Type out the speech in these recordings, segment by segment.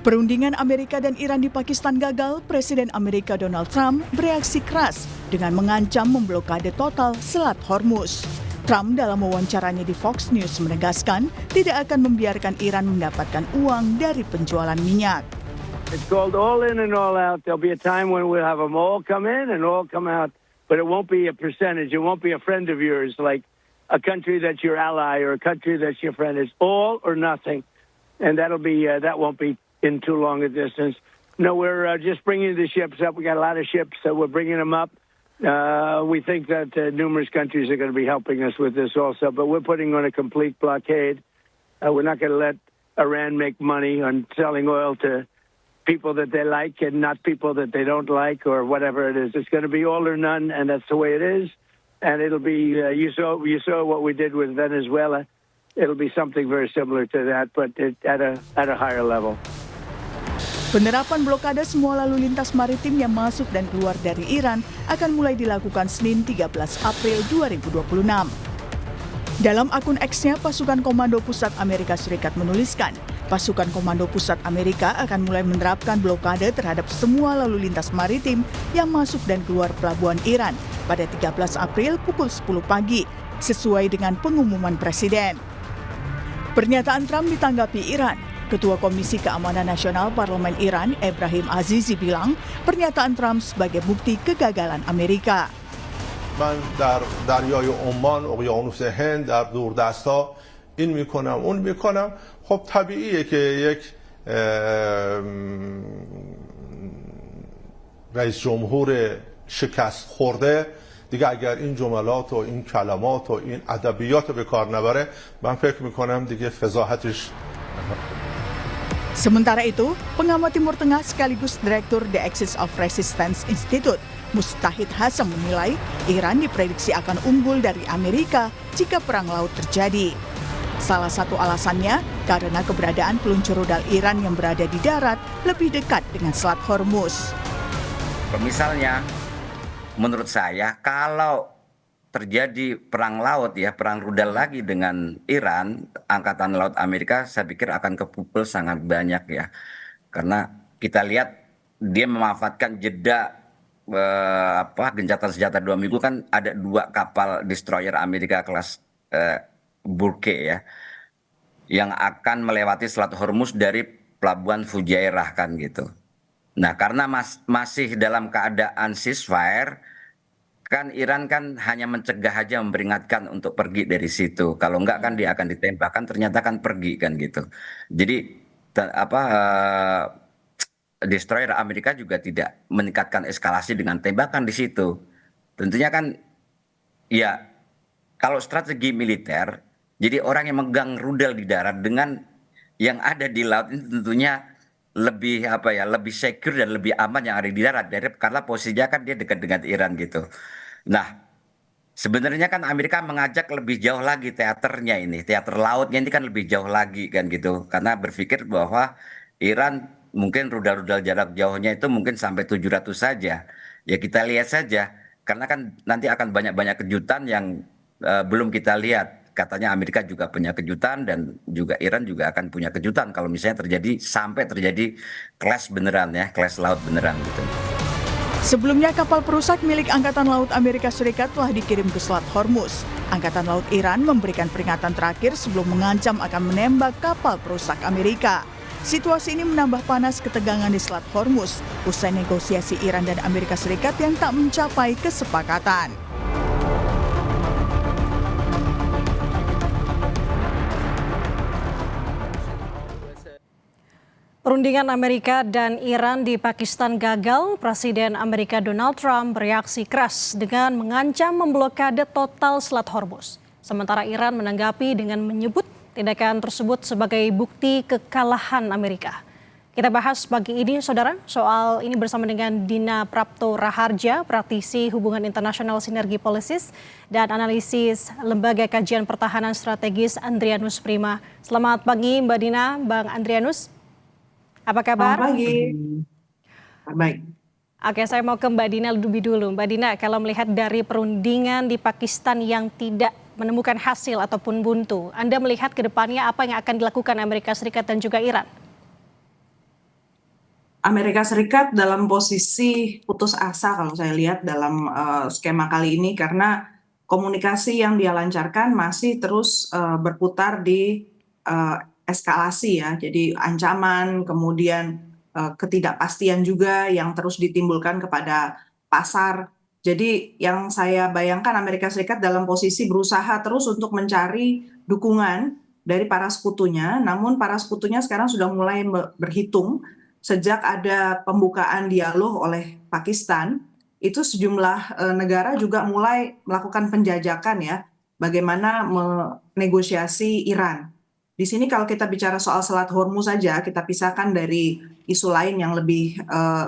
Perundingan Amerika dan Iran di Pakistan gagal, Presiden Amerika Donald Trump bereaksi keras dengan mengancam memblokade total Selat Hormuz. Trump dalam wawancaranya di Fox News menegaskan tidak akan membiarkan Iran mendapatkan uang dari penjualan minyak. It's called all in and all out. There'll be a time when we'll have them all come in and all come out, but it won't be a percentage. It won't be a friend of yours like a country that's your ally or a country that's your friend. It's all or nothing, and that won't be in too long a distance. No, we're just bringing the ships up. We got a lot of ships, so we're bringing them up. We think that numerous countries are going to be helping us with this also, but we're putting on a complete blockade. We're not going to let Iran make money on selling oil to people that they like and not people that they don't like or whatever it is. It's going to be all or none, and that's the way it is. And it'll be, you saw what we did with Venezuela. It'll be something very similar to that, but at a higher level. Penerapan blokade semua lalu lintas maritim yang masuk dan keluar dari Iran akan mulai dilakukan Senin 13 April 2026. Dalam akun X-nya, Pasukan Komando Pusat Amerika Serikat menuliskan, Pasukan Komando Pusat Amerika akan mulai menerapkan blokade terhadap semua lalu lintas maritim yang masuk dan keluar pelabuhan Iran pada 13 April pukul 10 pagi, sesuai dengan pengumuman Presiden. Pernyataan Trump ditanggapi Iran. Ketua Komisi Keamanan Nasional Parlemen Iran, Ebrahim Azizi bilang, pernyataan Trump sebagai bukti kegagalan Amerika. من در دریای عمان، اقیانوس هند، در دوردست‌ها این میکنم اون میکنم. خب طبیعیه که یک رئیس جمهور شکست خورده دیگه اگر این جملات و این کلمات و این ادبیات رو به کار نبره، من فکر میکنم دیگه فضاحتش. Sementara itu, pengamat Timur Tengah sekaligus Direktur The Axis of Resistance Institute, Mustahid Hasan menilai Iran diprediksi akan unggul dari Amerika jika perang laut terjadi. Salah satu alasannya karena keberadaan peluncur rudal Iran yang berada di darat lebih dekat dengan Selat Hormuz. Misalnya, menurut saya kalau terjadi perang laut ya, perang rudal lagi dengan Iran, Angkatan Laut Amerika saya pikir akan kepupul sangat banyak ya. Karena kita lihat dia memanfaatkan jeda gencatan senjata 2 minggu, kan ada 2 kapal destroyer Amerika kelas Burke ya, yang akan melewati Selat Hormuz dari pelabuhan Fujairah kan gitu. Nah, karena masih dalam keadaan ceasefire, kan Iran kan hanya mencegah aja, memperingatkan untuk pergi dari situ. Kalau enggak kan dia akan ditembak, kan ternyata kan pergi kan gitu. Jadi destroyer Amerika juga tidak meningkatkan eskalasi dengan tembakan di situ. Tentunya kan ya kalau strategi militer, jadi orang yang megang rudal di darat dengan yang ada di laut ini tentunya lebih lebih secure dan lebih aman yang ada di darat karena posisinya kan dia dekat dengan Iran gitu. Nah, sebenarnya kan Amerika mengajak lebih jauh lagi teaternya ini, teater lautnya ini kan lebih jauh lagi kan gitu, karena berpikir bahwa Iran mungkin rudal-rudal jarak jauhnya itu mungkin sampai 700 saja. Ya kita lihat saja, karena kan nanti akan banyak-banyak kejutan yang belum kita lihat. Katanya Amerika juga punya kejutan dan juga Iran juga akan punya kejutan kalau misalnya sampai terjadi clash beneran ya, clash laut beneran gitu. Sebelumnya kapal perusak milik Angkatan Laut Amerika Serikat telah dikirim ke Selat Hormuz. Angkatan Laut Iran memberikan peringatan terakhir sebelum mengancam akan menembak kapal perusak Amerika. Situasi ini menambah panas ketegangan di Selat Hormuz usai negosiasi Iran dan Amerika Serikat yang tak mencapai kesepakatan. Perundingan Amerika dan Iran di Pakistan gagal. Presiden Amerika Donald Trump bereaksi keras dengan mengancam memblokade total Selat Hormuz. Sementara Iran menanggapi dengan menyebut tindakan tersebut sebagai bukti kekalahan Amerika. Kita bahas pagi ini, saudara, soal ini bersama dengan Dina Prapto Raharja, praktisi hubungan internasional Sinergi Policies, dan analisis Lembaga Kajian Pertahanan Strategis Andrianus Prima. Selamat pagi Mbak Dina, Bang Andrianus. Apa kabar? Selamat pagi. Baik. Oke, saya mau ke Mbak Dina lebih dulu. Mbak Dina, kalau melihat dari perundingan di Pakistan yang tidak menemukan hasil ataupun buntu, Anda melihat ke depannya apa yang akan dilakukan Amerika Serikat dan juga Iran? Amerika Serikat dalam posisi putus asa kalau saya lihat dalam skema kali ini karena komunikasi yang dia lancarkan masih terus berputar di eskalasi ya. Jadi ancaman, kemudian ketidakpastian juga yang terus ditimbulkan kepada pasar. Jadi yang saya bayangkan Amerika Serikat dalam posisi berusaha terus untuk mencari dukungan dari para sekutunya, namun para sekutunya sekarang sudah mulai berhitung sejak ada pembukaan dialog oleh Pakistan, itu sejumlah negara juga mulai melakukan penjajakan ya, bagaimana menegosiasi Iran. Di sini kalau kita bicara soal Selat Hormuz saja, kita pisahkan dari isu lain yang lebih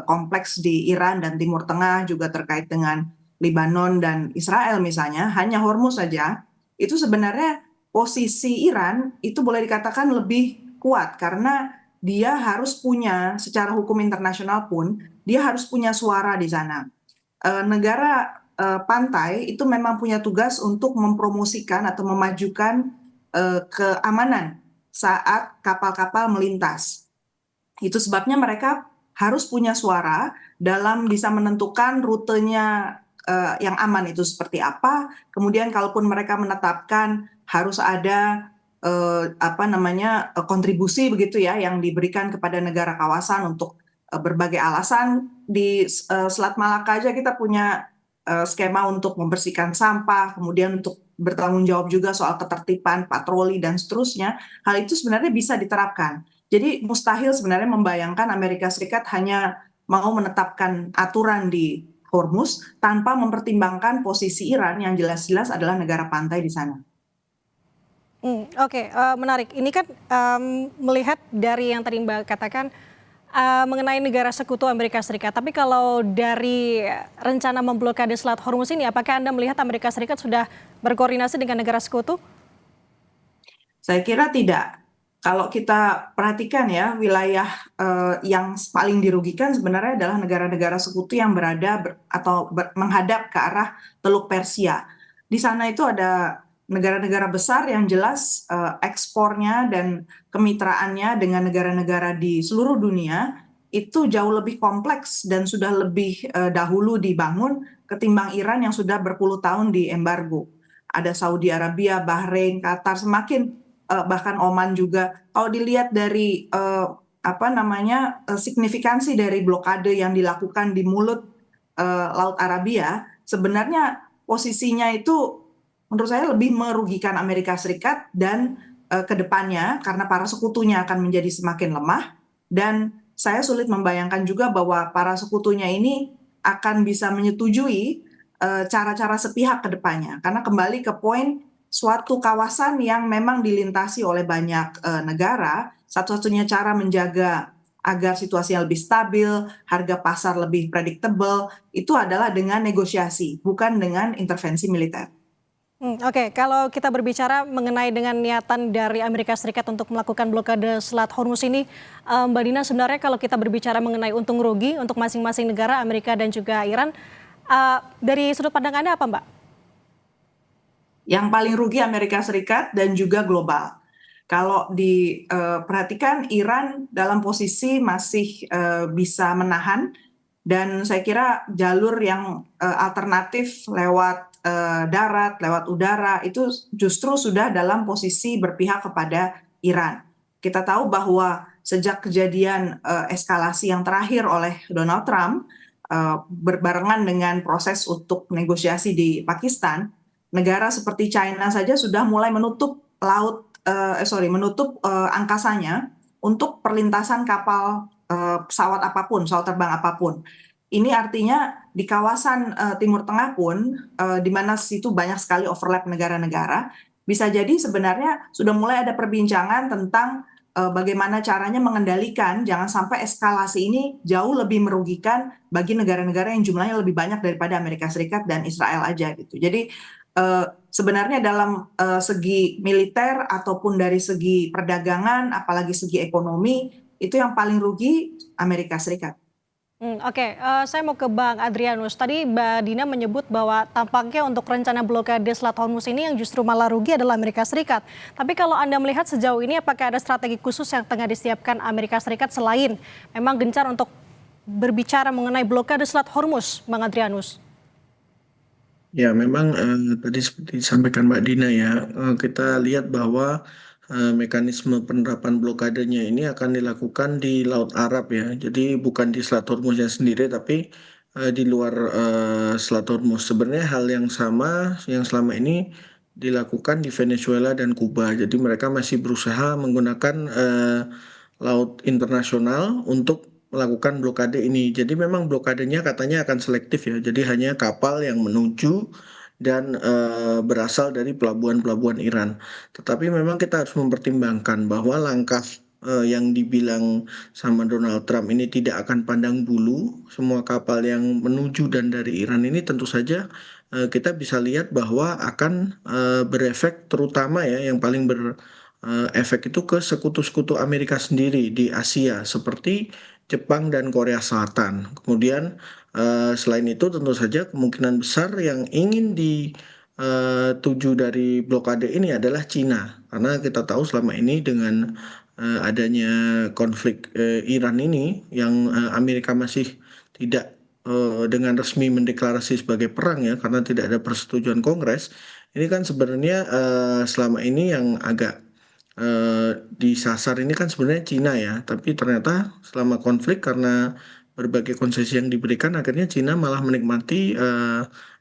kompleks di Iran dan Timur Tengah juga terkait dengan Lebanon dan Israel misalnya, hanya Hormuz saja, itu sebenarnya posisi Iran itu boleh dikatakan lebih kuat karena dia harus punya secara hukum internasional pun dia harus punya suara di sana. Negara pantai itu memang punya tugas untuk mempromosikan atau memajukan keamanan saat kapal-kapal melintas. Itu sebabnya mereka harus punya suara dalam bisa menentukan rutenya yang aman itu seperti apa. Kemudian kalaupun mereka menetapkan harus ada kontribusi begitu ya yang diberikan kepada negara kawasan untuk berbagai alasan. Di Selat Malaka aja kita punya skema untuk membersihkan sampah, kemudian untuk bertanggung jawab juga soal ketertiban, patroli dan seterusnya. Hal itu sebenarnya bisa diterapkan. Jadi mustahil sebenarnya membayangkan Amerika Serikat hanya mau menetapkan aturan di Hormuz tanpa mempertimbangkan posisi Iran yang jelas-jelas adalah negara pantai di sana. Oke, menarik. Ini kan melihat dari yang tadi Mbak katakan mengenai negara sekutu Amerika Serikat. Tapi kalau dari rencana memblokade Selat Hormuz ini, apakah Anda melihat Amerika Serikat sudah berkoordinasi dengan negara sekutu? Saya kira tidak. Kalau kita perhatikan ya, wilayah yang paling dirugikan sebenarnya adalah negara-negara sekutu yang berada menghadap ke arah Teluk Persia. Di sana itu ada negara-negara besar yang jelas ekspornya dan kemitraannya dengan negara-negara di seluruh dunia itu jauh lebih kompleks dan sudah lebih dahulu dibangun ketimbang Iran yang sudah berpuluh tahun di embargo. Ada Saudi Arabia, Bahrain, Qatar, semakin bahkan Oman juga. Kalau dilihat dari signifikansi dari blokade yang dilakukan di mulut Laut Arabia, sebenarnya posisinya itu menurut saya lebih merugikan Amerika Serikat dan kedepannya karena para sekutunya akan menjadi semakin lemah dan saya sulit membayangkan juga bahwa para sekutunya ini akan bisa menyetujui cara-cara sepihak kedepannya karena kembali ke poin suatu kawasan yang memang dilintasi oleh banyak negara, satu-satunya cara menjaga agar situasinya lebih stabil, harga pasar lebih predictable, itu adalah dengan negosiasi, bukan dengan intervensi militer. Oke, kalau kita berbicara mengenai dengan niatan dari Amerika Serikat untuk melakukan blokade Selat Hormuz ini, Mbak Dina, sebenarnya kalau kita berbicara mengenai untung rugi untuk masing-masing negara, Amerika dan juga Iran, dari sudut pandang Anda apa, Mbak? Yang paling rugi Amerika Serikat dan juga global. Kalau diperhatikan, Iran dalam posisi masih bisa menahan, dan saya kira jalur yang alternatif lewat darat, lewat udara, itu justru sudah dalam posisi berpihak kepada Iran. Kita tahu bahwa sejak kejadian eskalasi yang terakhir oleh Donald Trump, berbarengan dengan proses untuk negosiasi di Pakistan, negara seperti China saja sudah mulai menutup angkasanya untuk perlintasan kapal pesawat terbang apapun. Ini artinya di kawasan Timur Tengah pun, di mana situ banyak sekali overlap negara-negara, bisa jadi sebenarnya sudah mulai ada perbincangan tentang bagaimana caranya mengendalikan jangan sampai eskalasi ini jauh lebih merugikan bagi negara-negara yang jumlahnya lebih banyak daripada Amerika Serikat dan Israel aja gitu. Jadi sebenarnya dalam segi militer ataupun dari segi perdagangan, apalagi segi ekonomi, itu yang paling rugi Amerika Serikat. Oke, saya mau ke Bang Adrianus. Tadi Mbak Dina menyebut bahwa tampaknya untuk rencana blokade Selat Hormuz ini yang justru malah rugi adalah Amerika Serikat. Tapi kalau Anda melihat sejauh ini apakah ada strategi khusus yang tengah disiapkan Amerika Serikat selain memang gencar untuk berbicara mengenai blokade Selat Hormuz, Bang Adrianus? Ya, memang tadi seperti disampaikan Mbak Dina ya, kita lihat bahwa mekanisme penerapan blokadenya ini akan dilakukan di Laut Arab ya. Jadi bukan di Selat Hormuznya sendiri, tapi di luar Selat Hormuz. Sebenarnya hal yang sama yang selama ini dilakukan di Venezuela dan Kuba. Jadi mereka masih berusaha menggunakan laut internasional untuk melakukan blokade ini. Jadi memang blokadenya katanya akan selektif ya. Jadi hanya kapal yang menuju dan berasal dari pelabuhan-pelabuhan Iran. Tetapi memang kita harus mempertimbangkan bahwa langkah yang dibilang sama Donald Trump ini tidak akan pandang bulu. Semua kapal yang menuju dan dari Iran ini tentu saja kita bisa lihat bahwa akan berefek, terutama ya yang paling efek itu ke sekutu-sekutu Amerika sendiri di Asia seperti Jepang dan Korea Selatan. Kemudian selain itu tentu saja kemungkinan besar yang ingin dituju dari blokade ini adalah Cina. Karena kita tahu selama ini dengan adanya konflik Iran ini yang Amerika masih tidak dengan resmi mendeklarasi sebagai perang ya, karena tidak ada persetujuan Kongres. Ini kan sebenarnya selama ini yang agak disasar ini kan sebenarnya Cina ya, tapi ternyata selama konflik karena berbagai konsesi yang diberikan akhirnya Cina malah menikmati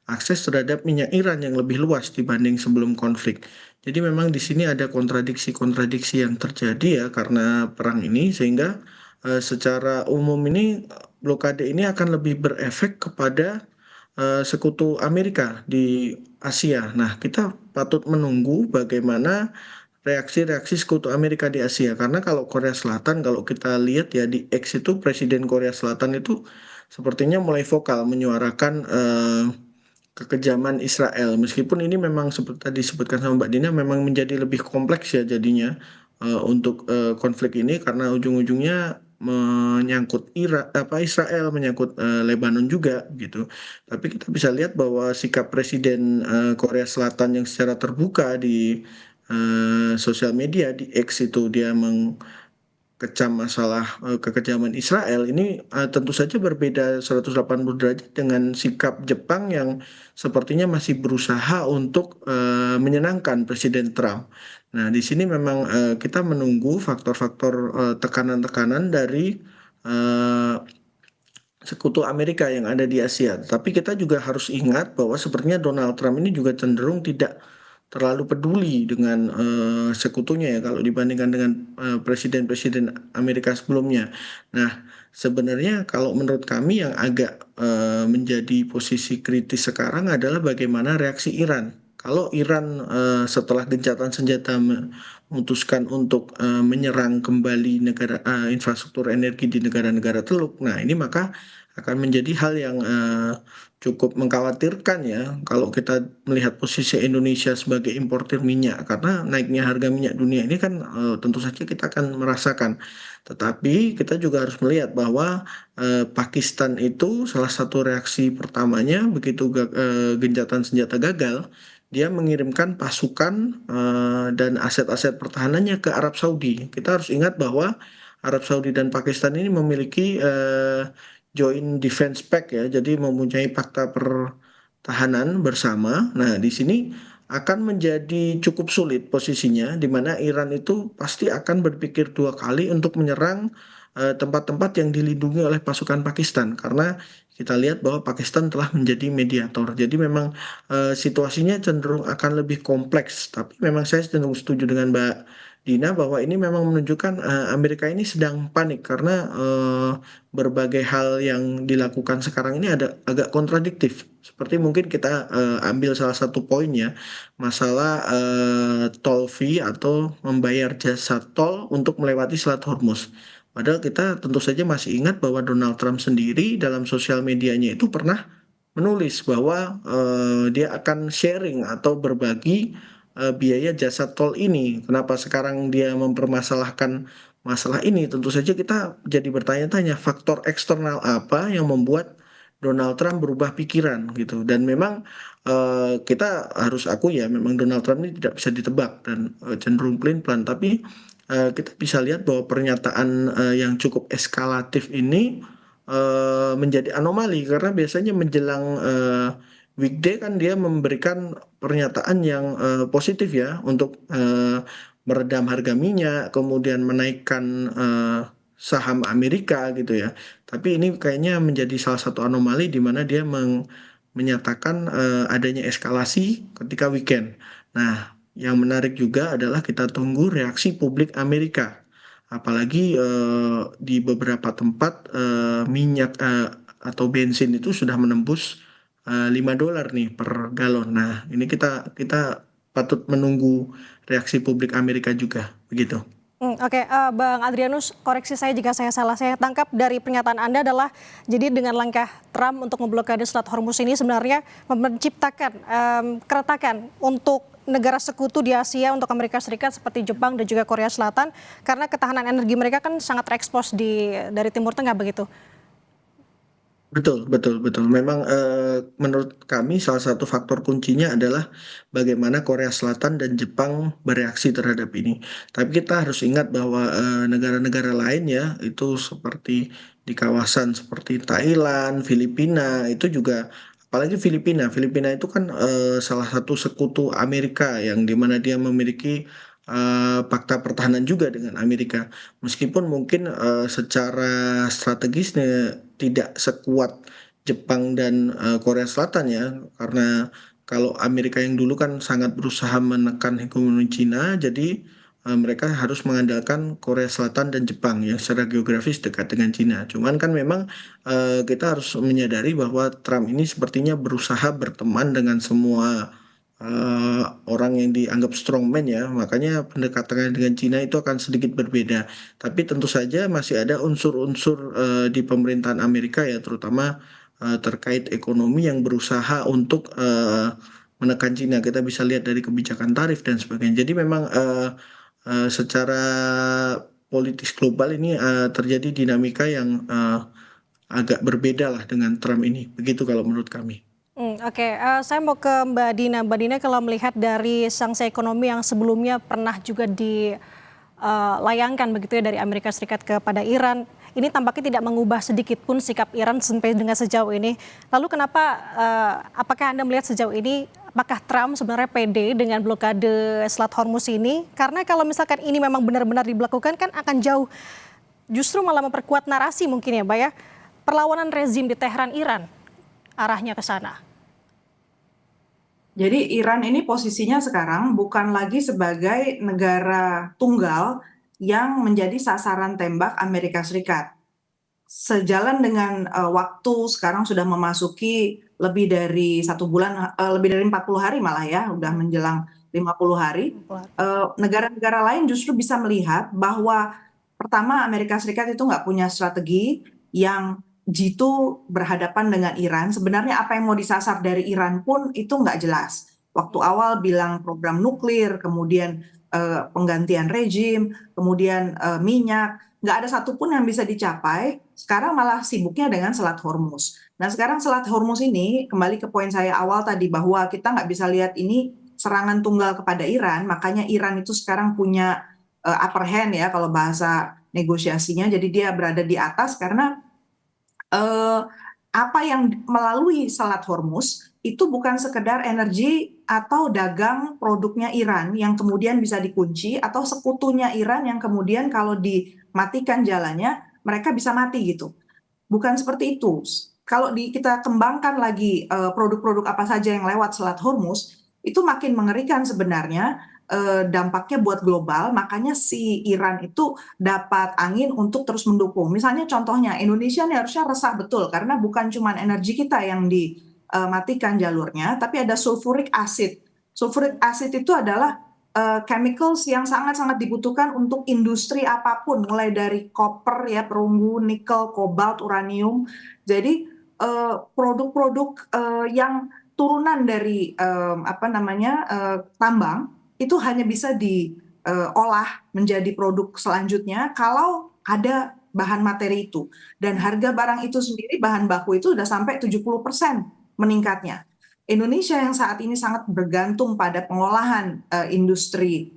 akses terhadap minyak Iran yang lebih luas dibanding sebelum konflik. Jadi memang di sini ada kontradiksi-kontradiksi yang terjadi ya karena perang ini, sehingga secara umum ini blokade ini akan lebih berefek kepada sekutu Amerika di Asia. Nah, kita patut menunggu bagaimana reaksi-reaksi sekutu Amerika di Asia. Karena kalau Korea Selatan, kalau kita lihat ya di X itu Presiden Korea Selatan itu sepertinya mulai vokal menyuarakan kekejaman Israel. Meskipun ini memang seperti tadi disebutkan sama Mbak Dina memang menjadi lebih kompleks ya jadinya untuk konflik ini karena ujung-ujungnya menyangkut Israel, menyangkut Lebanon juga gitu. Tapi kita bisa lihat bahwa sikap Presiden Korea Selatan yang secara terbuka di sosial media di X itu dia mengkecam masalah kekejaman Israel ini tentu saja berbeda 180 derajat dengan sikap Jepang yang sepertinya masih berusaha untuk menyenangkan Presiden Trump. Nah, di sini memang kita menunggu faktor-faktor tekanan-tekanan dari sekutu Amerika yang ada di Asia. Tapi kita juga harus ingat bahwa sepertinya Donald Trump ini juga cenderung tidak terlalu peduli dengan sekutunya ya kalau dibandingkan dengan presiden-presiden Amerika sebelumnya. Nah, sebenarnya kalau menurut kami yang agak menjadi posisi kritis sekarang adalah bagaimana reaksi Iran. Kalau Iran setelah gencatan senjata memutuskan untuk menyerang kembali negara infrastruktur energi di negara-negara Teluk, nah ini maka akan menjadi hal yang cukup mengkhawatirkan ya kalau kita melihat posisi Indonesia sebagai importir minyak karena naiknya harga minyak dunia ini kan tentu saja kita akan merasakan. Tetapi kita juga harus melihat bahwa Pakistan itu salah satu reaksi pertamanya begitu gencatan senjata gagal, dia mengirimkan pasukan dan aset-aset pertahanannya ke Arab Saudi. Kita harus ingat bahwa Arab Saudi dan Pakistan ini memiliki Joint Defense Pact ya, jadi mempunyai fakta pertahanan bersama. Nah, di sini akan menjadi cukup sulit posisinya, di mana Iran itu pasti akan berpikir dua kali untuk menyerang tempat-tempat yang dilindungi oleh pasukan Pakistan, karena kita lihat bahwa Pakistan telah menjadi mediator. Jadi memang situasinya cenderung akan lebih kompleks, tapi memang saya cenderung setuju dengan Mbak Dina bahwa ini memang menunjukkan Amerika ini sedang panik karena berbagai hal yang dilakukan sekarang ini ada agak kontradiktif. Seperti mungkin kita ambil salah satu poinnya, masalah toll fee atau membayar jasa tol untuk melewati Selat Hormuz. Padahal kita tentu saja masih ingat bahwa Donald Trump sendiri dalam sosial medianya itu pernah menulis bahwa dia akan sharing atau berbagi biaya jasa tol ini. Kenapa sekarang dia mempermasalahkan masalah ini? Tentu saja kita jadi bertanya-tanya faktor eksternal apa yang membuat Donald Trump berubah pikiran gitu. Dan memang kita harus akui ya, memang Donald Trump ini tidak bisa ditebak dan cenderung pelin-pelan. Tapi kita bisa lihat bahwa pernyataan yang cukup eskalatif ini menjadi anomali karena biasanya menjelang weekday kan dia memberikan pernyataan yang positif ya untuk meredam harga minyak, kemudian menaikkan saham Amerika gitu ya. Tapi ini kayaknya menjadi salah satu anomali di mana dia menyatakan adanya eskalasi ketika weekend. Nah, yang menarik juga adalah kita tunggu reaksi publik Amerika. Apalagi di beberapa tempat minyak atau bensin itu sudah menembus $5 nih per galon. Nah, ini kita patut menunggu reaksi publik Amerika juga, begitu. Oke, Bang Adrianus, koreksi saya jika saya salah. Saya tangkap dari pernyataan Anda adalah jadi dengan langkah Trump untuk memblokade Selat Hormuz ini sebenarnya menciptakan keretakan untuk negara sekutu di Asia untuk Amerika Serikat seperti Jepang dan juga Korea Selatan karena ketahanan energi mereka kan sangat terekspos dari Timur Tengah begitu. Betul, betul, betul. Memang menurut kami salah satu faktor kuncinya adalah bagaimana Korea Selatan dan Jepang bereaksi terhadap ini. Tapi kita harus ingat bahwa negara-negara lain ya, itu seperti di kawasan seperti Thailand, Filipina, itu juga apalagi Filipina. Filipina itu kan salah satu sekutu Amerika yang dimana dia memiliki fakta pertahanan juga dengan Amerika. Meskipun mungkin secara strategisnya tidak sekuat Jepang dan Korea Selatan ya, karena kalau Amerika yang dulu kan sangat berusaha menekan hegemoni Cina, jadi mereka harus mengandalkan Korea Selatan dan Jepang yang secara geografis dekat dengan Cina. Cuman kan memang kita harus menyadari bahwa Trump ini sepertinya berusaha berteman dengan semua orang yang dianggap strongman ya, makanya pendekatannya dengan Cina itu akan sedikit berbeda. Tapi tentu saja masih ada unsur-unsur di pemerintahan Amerika ya, terutama terkait ekonomi yang berusaha untuk menekan Cina. Kita bisa lihat dari kebijakan tarif dan sebagainya. Jadi memang secara politis global ini terjadi dinamika yang agak berbeda lah dengan Trump ini. Begitu kalau menurut kami. Oke, saya mau ke Mbak Dina. Mbak Dina kalau melihat dari sanksi ekonomi yang sebelumnya pernah juga dilayangkan begitu ya dari Amerika Serikat kepada Iran, ini tampaknya tidak mengubah sedikit pun sikap Iran sampai dengan sejauh ini. Lalu kenapa, apakah Anda melihat sejauh ini, apakah Trump sebenarnya pede dengan blokade Selat Hormuz ini? Karena kalau misalkan ini memang benar-benar diberlakukan kan akan jauh, justru malah memperkuat narasi mungkin ya Mbak ya, perlawanan rezim di Teheran Iran arahnya ke sana. Jadi Iran ini posisinya sekarang bukan lagi sebagai negara tunggal yang menjadi sasaran tembak Amerika Serikat. Sejalan dengan waktu sekarang sudah memasuki lebih dari 1 bulan, lebih dari 40 hari malah ya, udah menjelang 50 hari. Negara-negara lain justru bisa melihat bahwa pertama Amerika Serikat itu nggak punya strategi yang jitu berhadapan dengan Iran. Sebenarnya apa yang mau disasar dari Iran pun itu nggak jelas. Waktu awal bilang program nuklir, kemudian penggantian rejim, kemudian minyak, nggak ada satupun yang bisa dicapai. Sekarang malah sibuknya dengan Selat Hormuz. Nah sekarang Selat Hormuz ini, kembali ke poin saya awal tadi, bahwa kita nggak bisa lihat ini serangan tunggal kepada Iran, makanya Iran itu sekarang punya upper hand ya kalau bahasa negosiasinya, jadi dia berada di atas karena apa yang melalui Selat Hormuz itu bukan sekedar energi atau dagang produknya Iran yang kemudian bisa dikunci, atau sekutunya Iran yang kemudian kalau dimatikan jalannya mereka bisa mati gitu. Bukan seperti itu. Kalau kita kembangkan lagi produk-produk apa saja yang lewat Selat Hormuz, itu makin mengerikan sebenarnya dampaknya buat global, makanya si Iran itu dapat angin untuk terus mendukung. Misalnya contohnya Indonesia nih harusnya resah betul karena bukan cuma energi kita yang dimatikan jalurnya, tapi ada sulfuric acid. Sulfuric acid itu adalah chemicals yang sangat-sangat dibutuhkan untuk industri apapun, mulai dari koper ya, perunggu, nikel, kobalt, uranium. Jadi produk-produk yang turunan dari tambang itu hanya bisa diolah menjadi produk selanjutnya kalau ada bahan materi itu. Dan harga barang itu sendiri, bahan baku itu sudah sampai 70% meningkatnya. Indonesia yang saat ini sangat bergantung pada pengolahan industri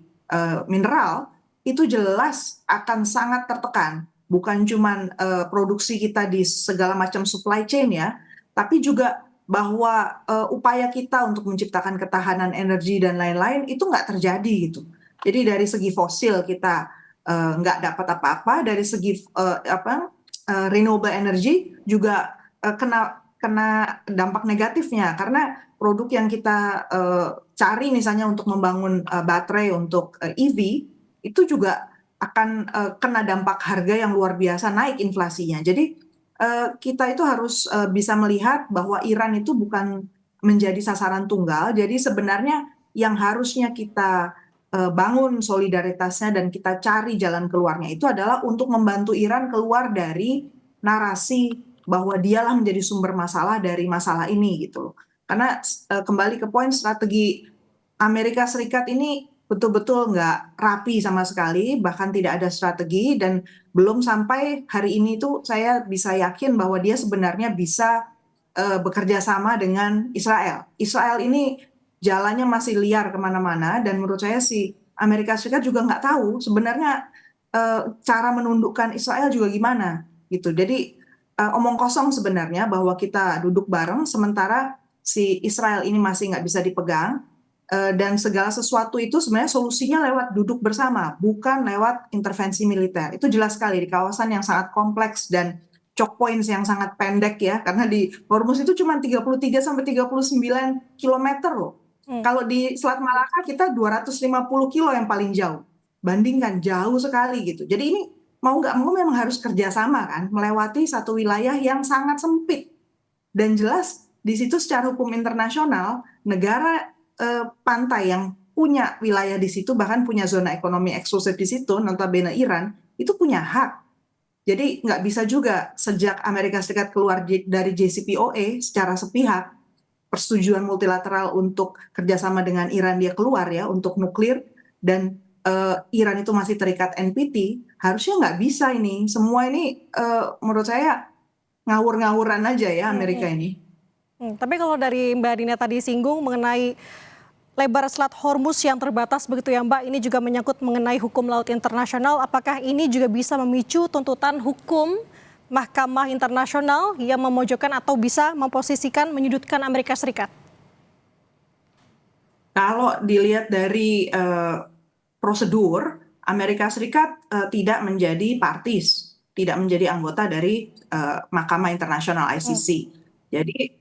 mineral, itu jelas akan sangat tertekan. bukan cuman produksi kita di segala macam supply chain ya, tapi juga bahwa upaya kita untuk menciptakan ketahanan energi dan lain-lain itu nggak terjadi gitu. Jadi dari segi fosil kita nggak dapat apa-apa, dari segi renewable energy juga kena dampak negatifnya karena produk yang kita cari misalnya untuk membangun baterai untuk EV itu juga akan kena dampak harga yang luar biasa naik inflasinya. Jadi kita itu harus bisa melihat bahwa Iran itu bukan menjadi sasaran tunggal. Jadi sebenarnya yang harusnya kita bangun solidaritasnya dan kita cari jalan keluarnya itu adalah untuk membantu Iran keluar dari narasi bahwa dialah menjadi sumber masalah dari masalah ini gitu loh. Karena kembali ke poin strategi Amerika Serikat ini betul-betul nggak rapi sama sekali, bahkan tidak ada strategi dan belum sampai hari ini tuh saya bisa yakin bahwa dia sebenarnya bisa bekerja sama dengan Israel. Israel ini jalannya masih liar kemana-mana dan menurut saya si Amerika Serikat juga nggak tahu sebenarnya cara menundukkan Israel juga gimana gitu. Jadi omong kosong sebenarnya bahwa kita duduk bareng sementara si Israel ini masih nggak bisa dipegang. Dan segala sesuatu itu sebenarnya solusinya lewat duduk bersama, bukan lewat intervensi militer. Itu jelas sekali di kawasan yang sangat kompleks dan choke points yang sangat pendek ya, karena di Hormuz itu cuma 33 sampai 39 kilometer loh. Kalau di Selat Malaka kita 250 kilo yang paling jauh. Bandingkan jauh sekali gitu. Jadi ini mau nggak mau memang harus kerjasama kan, melewati satu wilayah yang sangat sempit. Dan jelas di situ secara hukum internasional negara pantai yang punya wilayah di situ bahkan punya zona ekonomi eksklusif di situ, notabene Iran itu punya hak. Jadi nggak bisa juga sejak Amerika Serikat keluar dari JCPOA secara sepihak persetujuan multilateral untuk kerjasama dengan Iran dia keluar ya untuk nuklir dan Iran itu masih terikat NPT, harusnya nggak bisa ini. Semua ini menurut saya ngawur-ngawuran aja ya Amerika ini. Tapi kalau dari Mbak Dina tadi singgung mengenai lebar Selat Hormuz yang terbatas begitu ya Mbak, ini juga menyangkut mengenai hukum laut internasional. Apakah ini juga bisa memicu tuntutan hukum Mahkamah Internasional yang memojokkan atau bisa memposisikan menyudutkan Amerika Serikat? Kalau dilihat dari prosedur, Amerika Serikat tidak menjadi partis, tidak menjadi anggota dari Mahkamah Internasional ICC. Jadi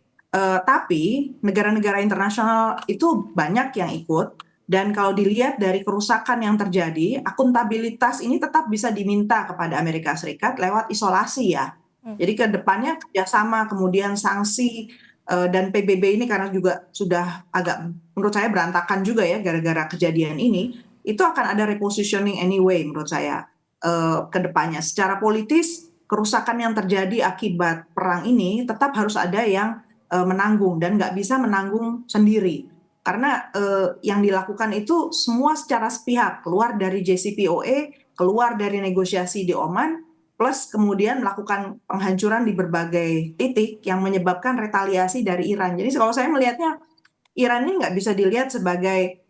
tapi negara-negara internasional itu banyak yang ikut dan kalau dilihat dari kerusakan yang terjadi, akuntabilitas ini tetap bisa diminta kepada Amerika Serikat lewat isolasi ya. Jadi ke depannya kerjasama, kemudian sanksi dan PBB ini karena juga sudah agak menurut saya berantakan juga ya gara-gara kejadian ini, itu akan ada repositioning anyway menurut saya ke depannya. Secara politis, kerusakan yang terjadi akibat perang ini tetap harus ada yang menanggung dan nggak bisa menanggung sendiri karena yang dilakukan itu semua secara sepihak keluar dari JCPOA, keluar dari negosiasi di Oman, plus kemudian melakukan penghancuran di berbagai titik yang menyebabkan retaliasi dari Iran. Jadi kalau saya melihatnya Iran ini nggak bisa dilihat sebagai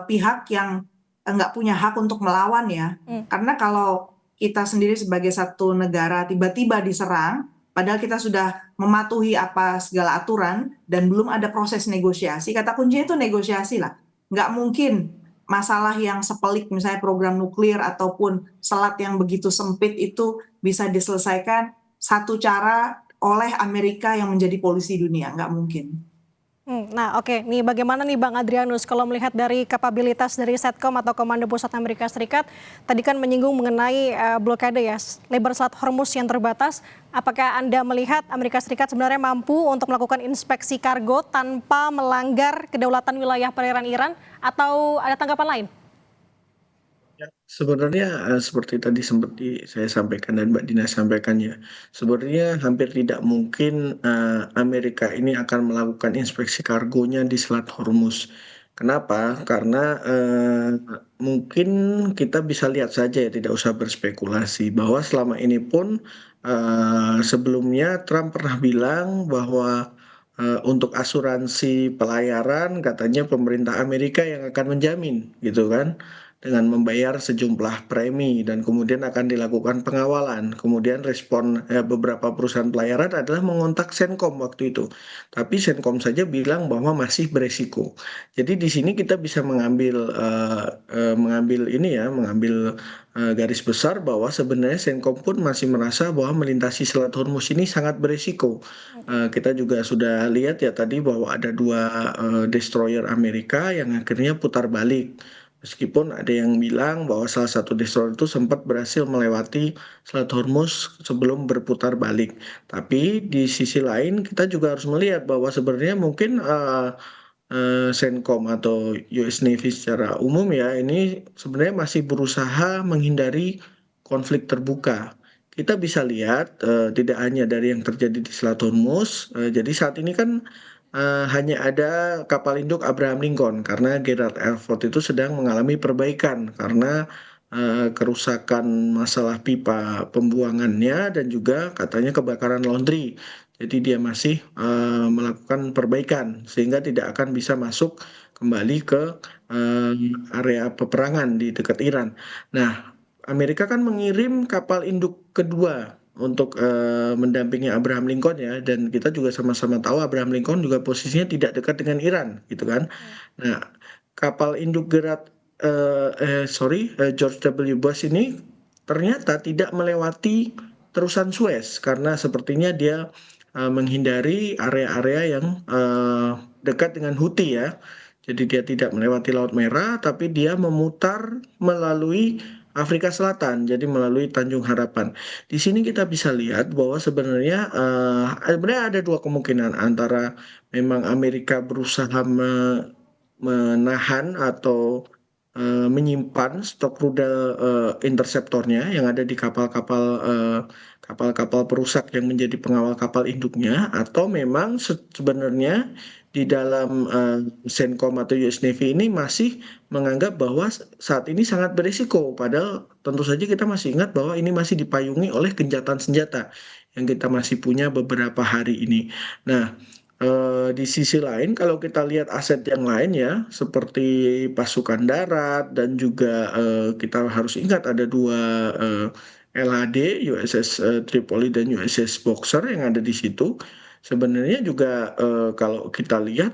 pihak yang nggak punya hak untuk melawan ya, karena kalau kita sendiri sebagai satu negara tiba-tiba diserang padahal kita sudah mematuhi apa segala aturan dan belum ada proses negosiasi. Kata kuncinya itu negosiasi lah. Nggak mungkin masalah yang sepelik misalnya program nuklir ataupun selat yang begitu sempit itu bisa diselesaikan satu cara oleh Amerika yang menjadi polisi dunia. Nggak mungkin. Nah oke, nih bagaimana nih Bang Adrianus kalau melihat dari kapabilitas dari Setcom atau Komando Pusat Amerika Serikat, tadi kan menyinggung mengenai blokade ya, lebar Selat Hormuz yang terbatas, apakah Anda melihat Amerika Serikat sebenarnya mampu untuk melakukan inspeksi kargo tanpa melanggar kedaulatan wilayah perairan Iran atau ada tanggapan lain? Sebenarnya seperti tadi sempat saya sampaikan dan Mbak Dina sampaikan ya, sebenarnya hampir tidak mungkin Amerika ini akan melakukan inspeksi kargonya di Selat Hormuz. Kenapa? Karena mungkin kita bisa lihat saja ya, tidak usah berspekulasi bahwa selama ini pun sebelumnya Trump pernah bilang bahwa untuk asuransi pelayaran katanya pemerintah Amerika yang akan menjamin gitu kan. dengan membayar sejumlah premi dan kemudian akan dilakukan pengawalan. Kemudian respon beberapa perusahaan pelayaran adalah mengontak Senkom waktu itu. Tapi Senkom saja bilang bahwa masih beresiko. Jadi di sini kita bisa mengambil garis besar bahwa sebenarnya Senkom pun masih merasa bahwa melintasi Selat Hormuz ini sangat beresiko. Kita juga sudah lihat ya tadi bahwa ada 2 destroyer Amerika yang akhirnya putar balik. Meskipun ada yang bilang bahwa salah satu destroyer itu sempat berhasil melewati Selat Hormuz sebelum berputar balik. Tapi di sisi lain kita juga harus melihat bahwa sebenarnya mungkin Senkom atau US Navy secara umum ya ini sebenarnya masih berusaha menghindari konflik terbuka. Kita bisa lihat tidak hanya dari yang terjadi di Selat Hormuz, jadi saat ini kan hanya ada kapal induk Abraham Lincoln karena Gerald R. Ford itu sedang mengalami perbaikan karena kerusakan masalah pipa pembuangannya dan juga katanya kebakaran laundry. Jadi dia masih melakukan perbaikan sehingga tidak akan bisa masuk kembali ke area peperangan di dekat Iran. Nah, Amerika kan mengirim kapal induk kedua untuk mendampingi Abraham Lincoln ya, dan kita juga sama-sama tahu Abraham Lincoln juga posisinya tidak dekat dengan Iran gitu kan. Nah, kapal induk George W. Bush ini ternyata tidak melewati terusan Suez karena sepertinya dia menghindari area-area yang dekat dengan Houthi ya. Jadi dia tidak melewati Laut Merah, tapi dia memutar melalui Afrika Selatan, jadi melalui Tanjung Harapan. Di sini kita bisa lihat bahwa sebenarnya ada 2 kemungkinan antara memang Amerika berusaha menahan atau menyimpan stok rudal interseptornya yang ada di kapal-kapal perusak yang menjadi pengawal kapal induknya, atau memang sebenarnya di dalam Senkom atau US Navy ini masih menganggap bahwa saat ini sangat berisiko, padahal tentu saja kita masih ingat bahwa ini masih dipayungi oleh gencatan senjata yang kita masih punya beberapa hari ini. Nah, di sisi lain kalau kita lihat aset yang lain ya seperti pasukan darat dan juga kita harus ingat ada 2 LHD USS Tripoli dan USS Boxer yang ada di situ. Sebenarnya juga kalau kita lihat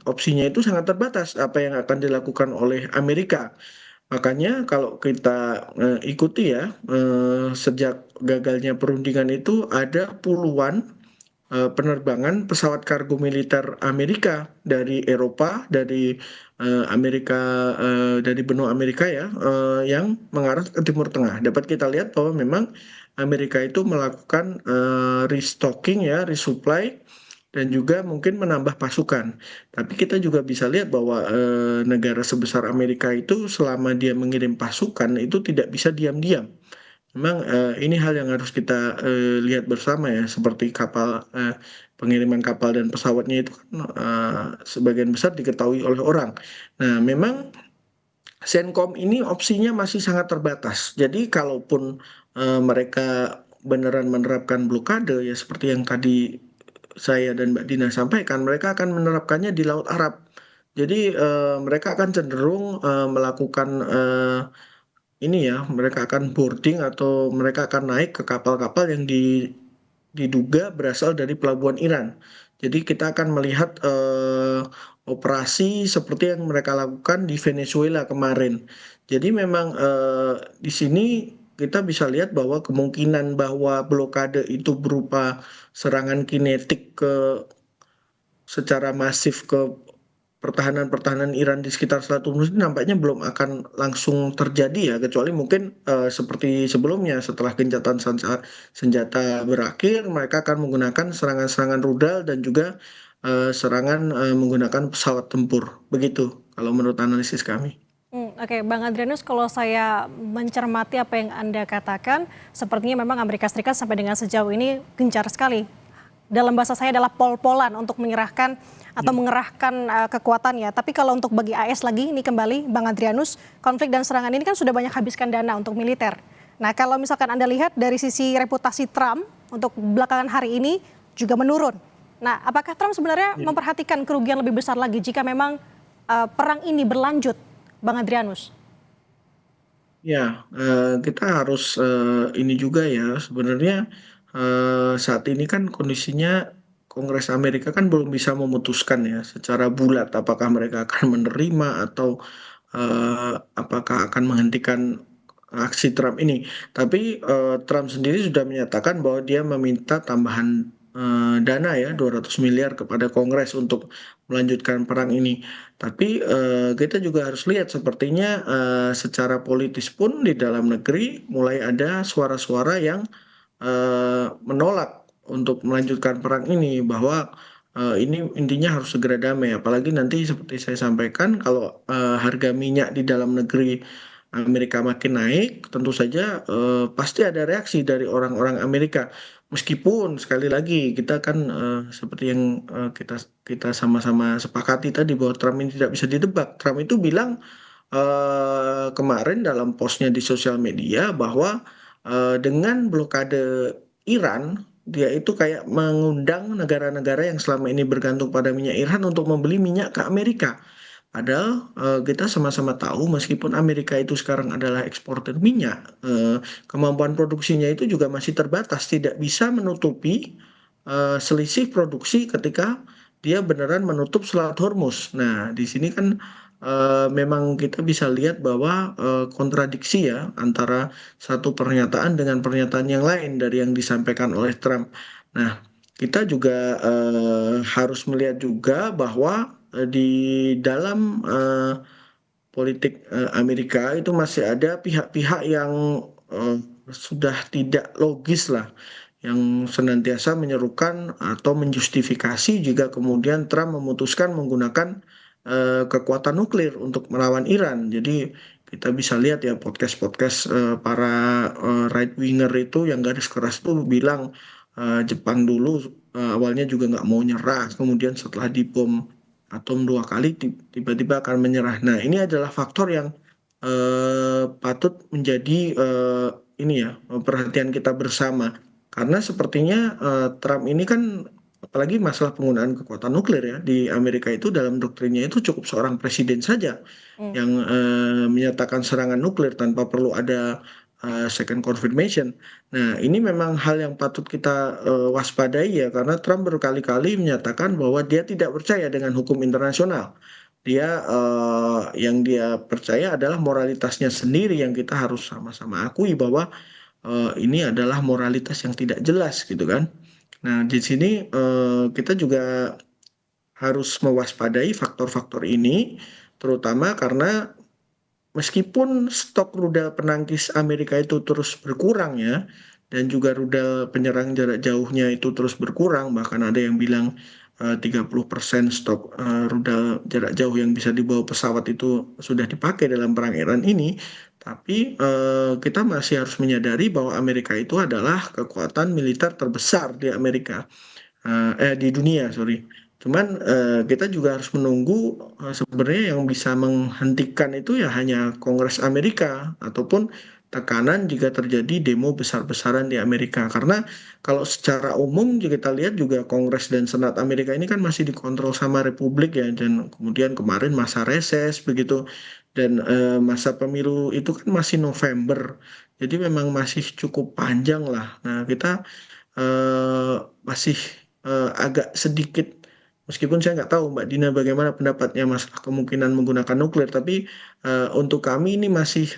opsinya itu sangat terbatas apa yang akan dilakukan oleh Amerika. Makanya kalau kita ikuti ya sejak gagalnya perundingan itu ada puluhan penerbangan pesawat kargo militer Amerika dari Eropa, dari Amerika, dari benua Amerika ya, yang mengarah ke Timur Tengah. Dapat kita lihat bahwa memang Amerika itu melakukan restocking ya, resupply dan juga mungkin menambah pasukan. Tapi kita juga bisa lihat bahwa negara sebesar Amerika itu selama dia mengirim pasukan itu tidak bisa diam-diam. Memang ini hal yang harus kita lihat bersama ya, seperti pengiriman kapal dan pesawatnya itu kan sebagian besar diketahui oleh orang. Nah, memang Senkom ini opsinya masih sangat terbatas. Jadi kalaupun mereka beneran menerapkan blokade ya seperti yang tadi saya dan Mbak Dina sampaikan, mereka akan menerapkannya di Laut Arab. Jadi mereka akan cenderung melakukan mereka akan boarding atau mereka akan naik ke kapal-kapal yang diduga berasal dari pelabuhan Iran. Jadi kita akan melihat operasi seperti yang mereka lakukan di Venezuela kemarin. Jadi memang di sini kita bisa lihat bahwa kemungkinan bahwa blokade itu berupa serangan kinetik secara masif ke pertahanan Iran di sekitar Selat Hormuz ini nampaknya belum akan langsung terjadi ya, kecuali mungkin seperti sebelumnya setelah gencatan senjata berakhir mereka akan menggunakan serangan-serangan rudal dan juga serangan menggunakan pesawat tempur. Begitu kalau menurut analisis kami. Oke, Bang Adrianus, kalau saya mencermati apa yang Anda katakan, sepertinya memang Amerika Serikat sampai dengan sejauh ini gencar sekali. Dalam bahasa saya adalah pol-polan untuk menyerahkan atau mengerahkan kekuatannya. Tapi kalau untuk bagi AS lagi, ini kembali Bang Adrianus, konflik dan serangan ini kan sudah banyak habiskan dana untuk militer. Nah, kalau misalkan Anda lihat dari sisi reputasi Trump untuk belakangan hari ini juga menurun. Nah, apakah Trump sebenarnya memperhatikan kerugian lebih besar lagi jika memang perang ini berlanjut, Bang Adrianus? Ya, kita harus ini juga ya sebenarnya saat ini kan kondisinya Kongres Amerika kan belum bisa memutuskan ya secara bulat apakah mereka akan menerima atau apakah akan menghentikan aksi Trump ini. Tapi Trump sendiri sudah menyatakan bahwa dia meminta tambahan dana ya 200 miliar kepada Kongres untuk melanjutkan perang ini. Tapi kita juga harus lihat sepertinya secara politis pun di dalam negeri mulai ada suara-suara yang menolak untuk melanjutkan perang ini bahwa ini intinya harus segera damai. Apalagi nanti seperti saya sampaikan kalau harga minyak di dalam negeri Amerika makin naik, tentu saja pasti ada reaksi dari orang-orang Amerika. Meskipun sekali lagi kita kan seperti yang kita kita sama-sama sepakati tadi bahwa Trump ini tidak bisa ditebak. Trump itu bilang kemarin dalam postnya di sosial media bahwa dengan blokade Iran, dia itu kayak mengundang negara-negara yang selama ini bergantung pada minyak Iran untuk membeli minyak ke Amerika. Padahal kita sama-sama tahu meskipun Amerika itu sekarang adalah eksportir minyak, kemampuan produksinya itu juga masih terbatas, tidak bisa menutupi selisih produksi ketika dia beneran menutup Selat Hormuz. Nah, di sini kan memang kita bisa lihat bahwa kontradiksi ya antara satu pernyataan dengan pernyataan yang lain dari yang disampaikan oleh Trump. Nah, kita juga harus melihat juga bahwa di dalam politik Amerika itu masih ada pihak-pihak yang eh, sudah tidak logis lah, yang senantiasa menyerukan atau menjustifikasi jika kemudian Trump memutuskan menggunakan kekuatan nuklir untuk melawan Iran. Jadi kita bisa lihat ya podcast-podcast para right winger itu yang garis keras tuh bilang Jepang dulu awalnya juga nggak mau nyerah, kemudian setelah dibom atom 2 kali tiba-tiba akan menyerah. Nah, ini adalah faktor yang patut menjadi ini ya perhatian kita bersama karena sepertinya Trump ini kan apalagi masalah penggunaan kekuatan nuklir ya di Amerika itu dalam doktrinnya itu cukup seorang presiden saja Hmm. yang menyatakan serangan nuklir tanpa perlu ada second confirmation. Nah, ini memang hal yang patut kita waspadai ya karena Trump berkali-kali menyatakan bahwa dia tidak percaya dengan hukum internasional. Dia yang dia percaya adalah moralitasnya sendiri yang kita harus sama-sama akui bahwa ini adalah moralitas yang tidak jelas gitu kan. Nah, di sini kita juga harus mewaspadai faktor-faktor ini, terutama karena meskipun stok rudal penangkis Amerika itu terus berkurang ya, dan juga rudal penyerang jarak jauhnya itu terus berkurang, bahkan ada yang bilang 30% stok rudal jarak jauh yang bisa dibawa pesawat itu sudah dipakai dalam perang Iran ini, tapi kita masih harus menyadari bahwa Amerika itu adalah kekuatan militer terbesar di Amerika di dunia, sorry. Cuman kita juga harus menunggu sebenarnya yang bisa menghentikan itu ya hanya Kongres Amerika ataupun tekanan jika terjadi demo besar-besaran di Amerika. Karena kalau secara umum jika kita lihat juga Kongres dan Senat Amerika ini kan masih dikontrol sama Republik ya dan kemudian kemarin masa reses begitu dan masa pemilu itu kan masih November. Jadi memang masih cukup panjang lah. Nah, kita masih agak sedikit meskipun saya nggak tahu Mbak Dina bagaimana pendapatnya masalah kemungkinan menggunakan nuklir, tapi untuk kami ini masih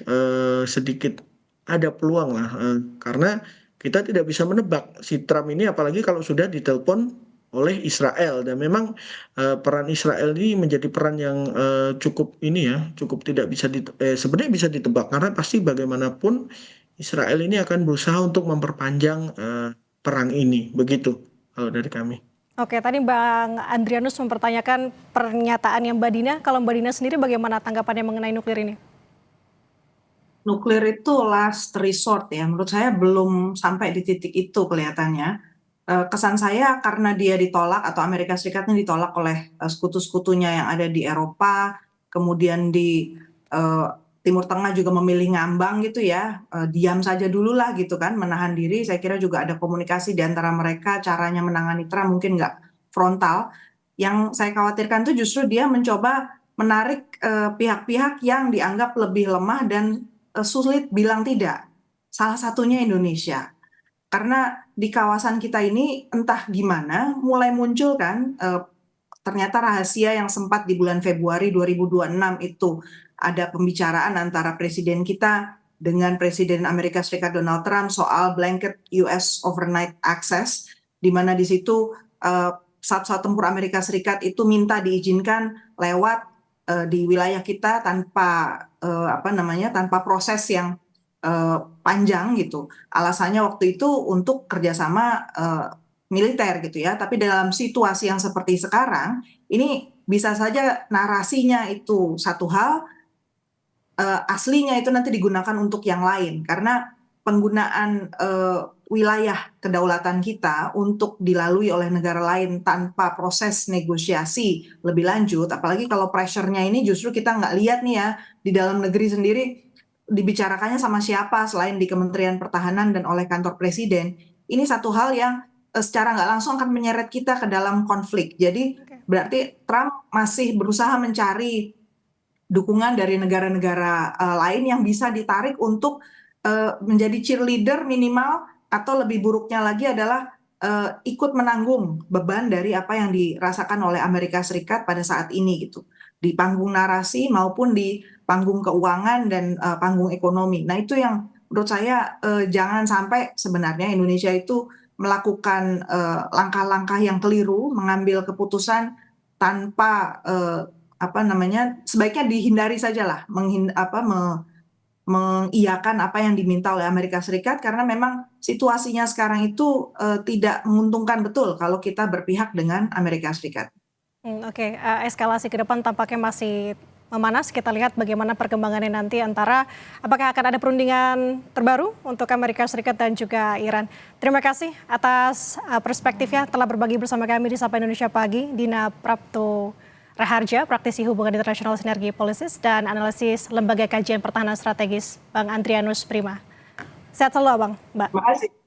sedikit ada peluang lah karena kita tidak bisa menebak si Trump ini apalagi kalau sudah ditelepon oleh Israel dan memang peran Israel ini menjadi peran yang cukup ini ya cukup tidak bisa sebenarnya bisa ditebak karena pasti bagaimanapun Israel ini akan berusaha untuk memperpanjang perang ini begitu kalau dari kami. Oke, tadi Bang Adrianus mempertanyakan pernyataannya Mbak Dina. Kalau Mbak Dina sendiri bagaimana tanggapannya mengenai nuklir ini? Nuklir itu last resort ya, menurut saya belum sampai di titik itu kelihatannya. Kesan saya karena dia ditolak atau Amerika Serikatnya ditolak oleh sekutu-sekutunya yang ada di Eropa, kemudian di Timur Tengah juga memilih ngambang gitu ya, diam saja dulu lah gitu kan, menahan diri. Saya kira juga ada komunikasi di antara mereka, caranya menangani Trump mungkin nggak frontal. Yang saya khawatirkan tuh justru dia mencoba menarik pihak-pihak yang dianggap lebih lemah dan sulit bilang tidak. Salah satunya Indonesia. Karena di kawasan kita ini entah gimana mulai muncul kan ternyata rahasia yang sempat di bulan Februari 2026 itu ada pembicaraan antara presiden kita dengan Presiden Amerika Serikat Donald Trump soal blanket US overnight access, di mana di situ pesawat tempur Amerika Serikat itu minta diizinkan lewat di wilayah kita tanpa tanpa proses yang panjang gitu. Alasannya waktu itu untuk kerjasama militer gitu ya. Tapi dalam situasi yang seperti sekarang, ini bisa saja narasinya itu satu hal, aslinya itu nanti digunakan untuk yang lain. Karena penggunaan wilayah kedaulatan kita untuk dilalui oleh negara lain tanpa proses negosiasi lebih lanjut, apalagi kalau pressure-nya ini justru kita nggak lihat nih ya, di dalam negeri sendiri dibicarakannya sama siapa selain di Kementerian Pertahanan dan oleh kantor presiden. Ini satu hal yang secara nggak langsung akan menyeret kita ke dalam konflik. Jadi berarti Trump masih berusaha mencari dukungan dari negara-negara lain yang bisa ditarik untuk menjadi cheerleader minimal, atau lebih buruknya lagi adalah ikut menanggung beban dari apa yang dirasakan oleh Amerika Serikat pada saat ini gitu, di panggung narasi maupun di panggung keuangan dan panggung ekonomi. Nah itu yang menurut saya jangan sampai sebenarnya Indonesia itu melakukan langkah-langkah yang keliru, mengambil keputusan tanpa sebaiknya dihindari sajalah mengiyakan apa yang diminta oleh Amerika Serikat, karena memang situasinya sekarang itu tidak menguntungkan betul kalau kita berpihak dengan Amerika Serikat. Oke, eskalasi ke depan tampaknya masih memanas. Kita lihat bagaimana perkembangannya nanti antara apakah akan ada perundingan terbaru untuk Amerika Serikat dan juga Iran. Terima kasih atas perspektifnya telah berbagi bersama kami di Sapa Indonesia Pagi. Dina Prapto Raharja, praktisi hubungan internasional sinergi polisis dan analisis Lembaga Kajian Pertahanan Strategis, Bang Adrianus Prima. Sehat selalu Abang, Mbak. Terima kasih.